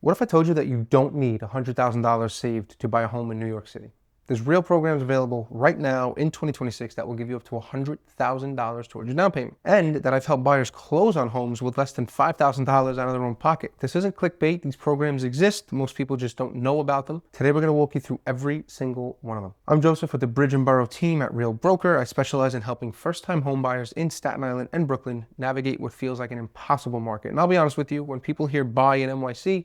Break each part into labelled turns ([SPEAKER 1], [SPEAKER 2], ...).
[SPEAKER 1] What if I told you that you don't need $100,000 saved to buy a home in New York City? There's real programs available right now in 2026 that will give you up to $100,000 towards your down payment, and that I've helped buyers close on homes with less than $5,000 out of their own pocket. This isn't clickbait. These programs exist. Most people just don't know about them. Today, we're going to walk you through every single one of them. I'm Joseph with the Bridge and Boro Team at Real Broker. I specialize in helping first-time home buyers in Staten Island and Brooklyn navigate what feels like an impossible market. And I'll be honest with you, when people hear buy in NYC,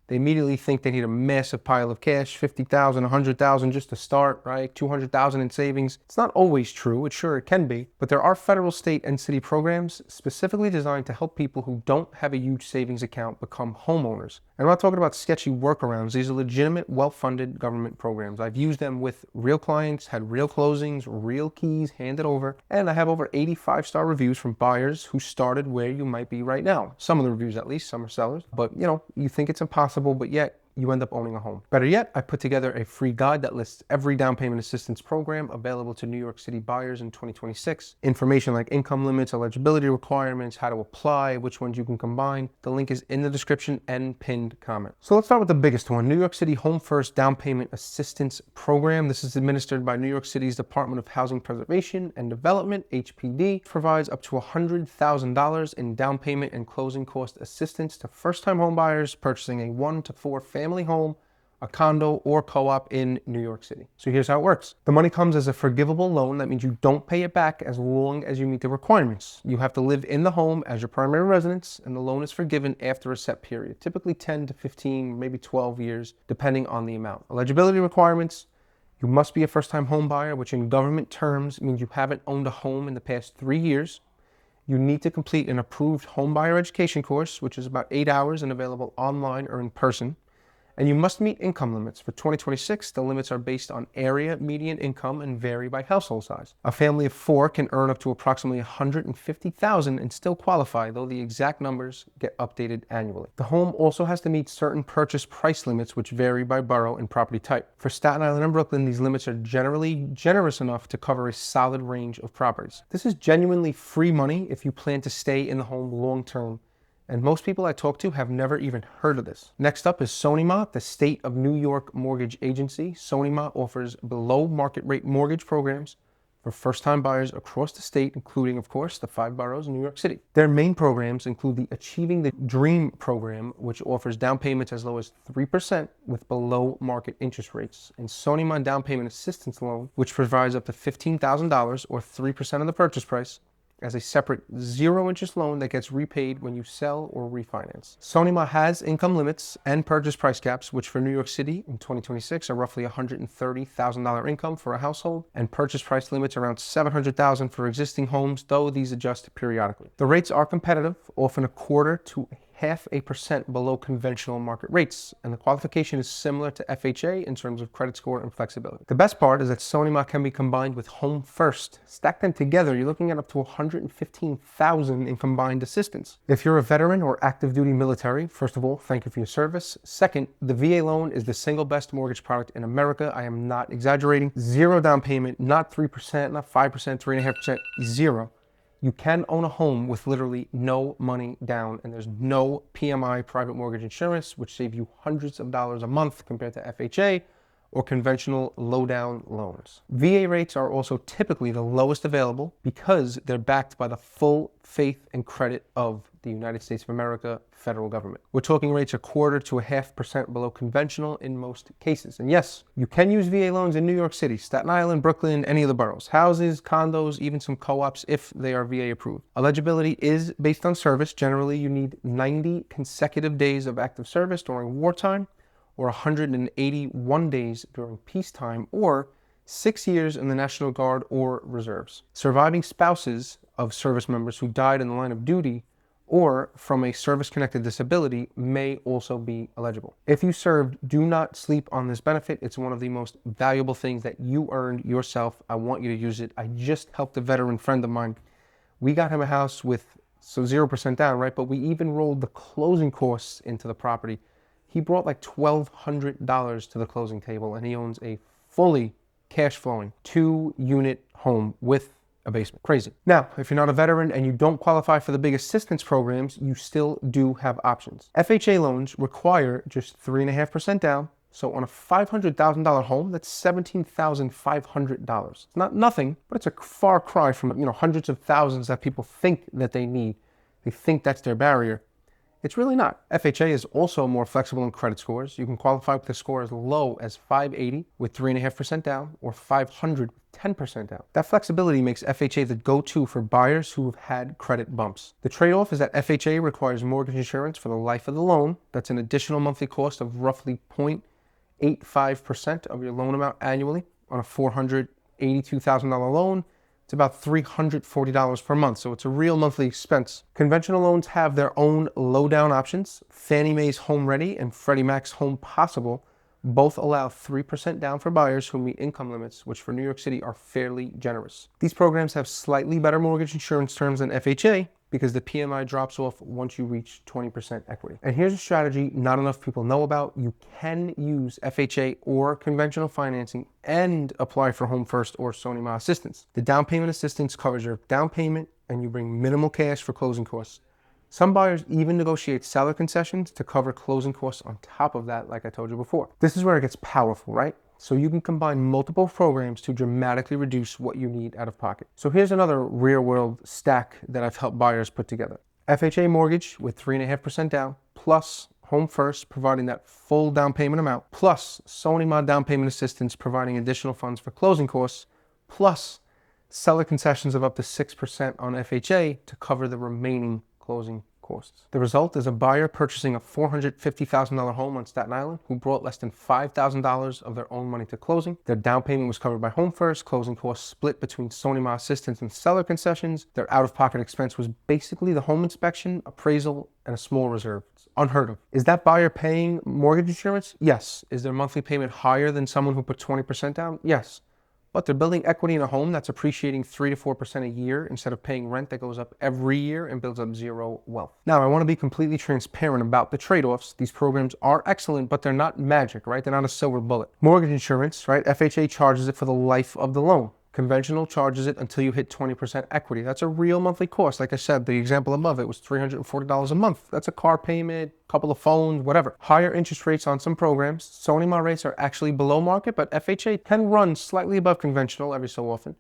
[SPEAKER 1] they immediately think they need a massive pile of cash, $50,000, $100,000 just to start, right? $200,000 in savings. It's not always true. It can be. But there are federal, state, and city programs specifically designed to help people who don't have a huge savings account become homeowners. And I'm not talking about sketchy workarounds. These are legitimate, well-funded government programs. I've used them with real clients, had real closings, real keys handed over, and I have over 85-star reviews from buyers who started where you might be right now. Some of the reviews, at least, some are sellers. But, you think it's impossible, but yet you end up owning a home. Better yet, I put together a free guide that lists every down payment assistance program available to New York City buyers in 2026. Information like income limits, eligibility requirements, how to apply, which ones you can combine. The link is in the description and pinned comment. So let's start with the biggest one, New York City HomeFirst Down Payment Assistance Program. This is administered by New York City's Department of Housing Preservation and Development, HPD. It provides up to $100,000 in down payment and closing cost assistance to first-time home buyers purchasing a 1 to 4 family home, a condo, or co-op in New York City. So here's how it works. The money comes as a forgivable loan. That means you don't pay it back as long as you meet the requirements. You have to live in the home as your primary residence, and the loan is forgiven after a set period, typically 10 to 15, maybe 12 years, depending on the amount. Eligibility requirements: you must be a first-time home buyer, which in government terms means you haven't owned a home in the past 3 years. You need to complete an approved home buyer education course, which is about 8 hours and available online or in person. And you must meet income limits. For 2026, the limits are based on area median income and vary by household size. A family of 4 can earn up to approximately $150,000 and still qualify, though the exact numbers get updated annually. The home also has to meet certain purchase price limits, which vary by borough and property type. For Staten Island and Brooklyn, these limits are generally generous enough to cover a solid range of properties. This is genuinely free money if you plan to stay in the home long term. And most people I talk to have never even heard of this. Next up is SONYMA, the State of New York Mortgage Agency. SONYMA offers below market rate mortgage programs for first-time buyers across the state, including, of course, the 5 boroughs in New York City. Their main programs include the Achieving the Dream program, which offers down payments as low as 3% with below market interest rates, and SONYMA Down Payment Assistance Loan, which provides up to $15,000 or 3% of the purchase price as a separate zero-interest loan that gets repaid when you sell or refinance. SONYMA has income limits and purchase price caps, which for New York City in 2026 are roughly $130,000 income for a household, and purchase price limits around $700,000 for existing homes, though these adjust periodically. The rates are competitive, often 1/4 to 0.5% below conventional market rates, and the qualification is similar to FHA in terms of credit score and flexibility. The best part is that SONYMA can be combined with HomeFirst. Stack them together, you're looking at up to $115,000 in combined assistance. If you're a veteran or active duty military, first of all, thank you for your service. Second, the VA loan is the single best mortgage product in America. I am not exaggerating. 0 down payment, not 3%, not 5%, 3.5%, 0. You can own a home with literally no money down, and there's no PMI private mortgage insurance, which saves you hundreds of dollars a month compared to FHA or conventional low-down loans. VA rates are also typically the lowest available because they're backed by the full faith and credit of the United States of America federal government. We're talking rates 1/4 to 0.5% below conventional in most cases. And yes, you can use VA loans in New York City, Staten Island, Brooklyn, any of the boroughs. Houses, condos, even some co-ops if they are VA approved. Eligibility is based on service. Generally, you need 90 consecutive days of active service during wartime, or 181 days during peacetime, or 6 years in the National Guard or reserves. Surviving spouses of service members who died in the line of duty or from a service-connected disability may also be eligible. If you served, do not sleep on this benefit. It's one of the most valuable things that you earned yourself. I want you to use it. I just helped a veteran friend of mine. We got him a house with 0% down, right? But we even rolled the closing costs into the property. He brought like $1,200 to the closing table, and he owns a fully cash flowing 2-unit home with a basement. Crazy. Now, if you're not a veteran and you don't qualify for the big assistance programs, you still do have options. FHA loans require just 3.5% down. So on a $500,000 home, that's $17,500. It's not nothing, but it's a far cry from, hundreds of thousands that people think that they need. They think that's their barrier. It's really not. FHA is also more flexible in credit scores. You can qualify with a score as low as 580 with 3.5% down or 500 with 10% down. That flexibility makes FHA the go-to for buyers who have had credit bumps. The trade-off is that FHA requires mortgage insurance for the life of the loan. That's an additional monthly cost of roughly 0.85% of your loan amount annually. On a $482,000 loan, it's about $340 per month, so it's a real monthly expense. Conventional loans have their own low-down options. Fannie Mae's Home Ready and Freddie Mac's Home Possible both allow 3% down for buyers who meet income limits, which for New York City are fairly generous. These programs have slightly better mortgage insurance terms than FHA because the PMI drops off once you reach 20% equity. And here's a strategy not enough people know about. You can use FHA or conventional financing and apply for HomeFirst or SONYMA assistance. The down payment assistance covers your down payment and you bring minimal cash for closing costs. Some buyers even negotiate seller concessions to cover closing costs on top of that, like I told you before. This is where it gets powerful, right? So you can combine multiple programs to dramatically reduce what you need out of pocket. So here's another real-world stack that I've helped buyers put together. FHA mortgage with 3.5% down, plus HomeFirst providing that full down payment amount, plus SONYMA down payment assistance providing additional funds for closing costs, plus seller concessions of up to 6% on FHA to cover the remaining closing costs. The result is a buyer purchasing a $450,000 home on Staten Island who brought less than $5,000 of their own money to closing. Their down payment was covered by HomeFirst, closing costs split between SONYMA assistance and seller concessions. Their out-of-pocket expense was basically the home inspection, appraisal, and a small reserve. It's unheard of. Is that buyer paying mortgage insurance? Yes. Is their monthly payment higher than someone who put 20% down? Yes. But they're building equity in a home that's appreciating 3 to 4% a year instead of paying rent that goes up every year and builds up zero wealth. Now, I want to be completely transparent about the trade-offs. These programs are excellent, but they're not magic, right? They're not a silver bullet. Mortgage insurance, right? FHA charges it for the life of the loan. Conventional charges it until you hit 20% equity. That's a real monthly cost. Like I said, the example above it was $340 a month. That's a car payment, couple of phones, whatever. Higher interest rates on some programs. SONYMA rates are actually below market, but FHA can run slightly above conventional every so often.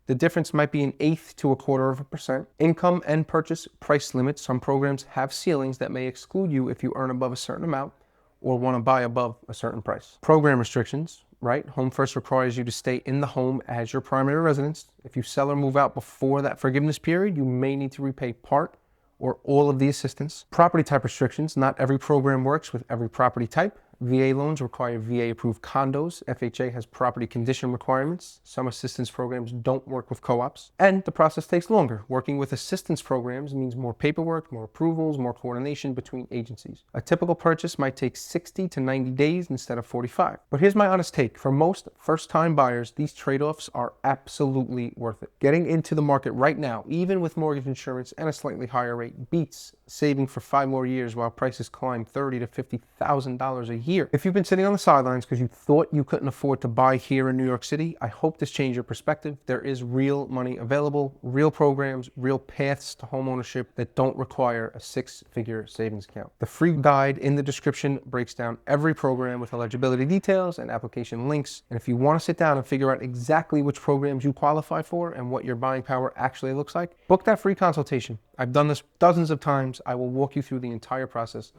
[SPEAKER 1] The difference might be 1/8 to 1/4%. Income and purchase price limits. Some programs have ceilings that may exclude you if you earn above a certain amount or want to buy above a certain price. Program restrictions. Right? HomeFirst requires you to stay in the home as your primary residence. If you sell or move out before that forgiveness period, you may need to repay part or all of the assistance. Property type restrictions. Not every program works with every property type. VA loans require VA-approved condos. FHA has property condition requirements. Some assistance programs don't work with co-ops. And the process takes longer. Working with assistance programs means more paperwork, more approvals, more coordination between agencies. A typical purchase might take 60 to 90 days instead of 45. But here's my honest take. For most first-time buyers, these trade-offs are absolutely worth it. Getting into the market right now, even with mortgage insurance and a slightly higher rate, beats saving for 5 more years while prices climb $30,000 to $50,000 a year. If you've been sitting on the sidelines because you thought you couldn't afford to buy here in New York City, I hope this changed your perspective. There is real money available, real programs, real paths to home ownership that don't require a 6-figure savings account. The free guide in the description breaks down every program with eligibility details and application links. And if you want to sit down and figure out exactly which programs you qualify for and what your buying power actually looks like, book that free consultation. I've done this dozens of times. I will walk you through the entire process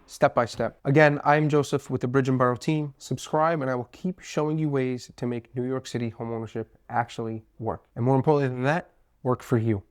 [SPEAKER 1] step by step. Again, I'm Joseph with the Bridge and Boro Team. Subscribe and I will keep showing you ways to make New York City homeownership actually work. And more importantly than that, work for you.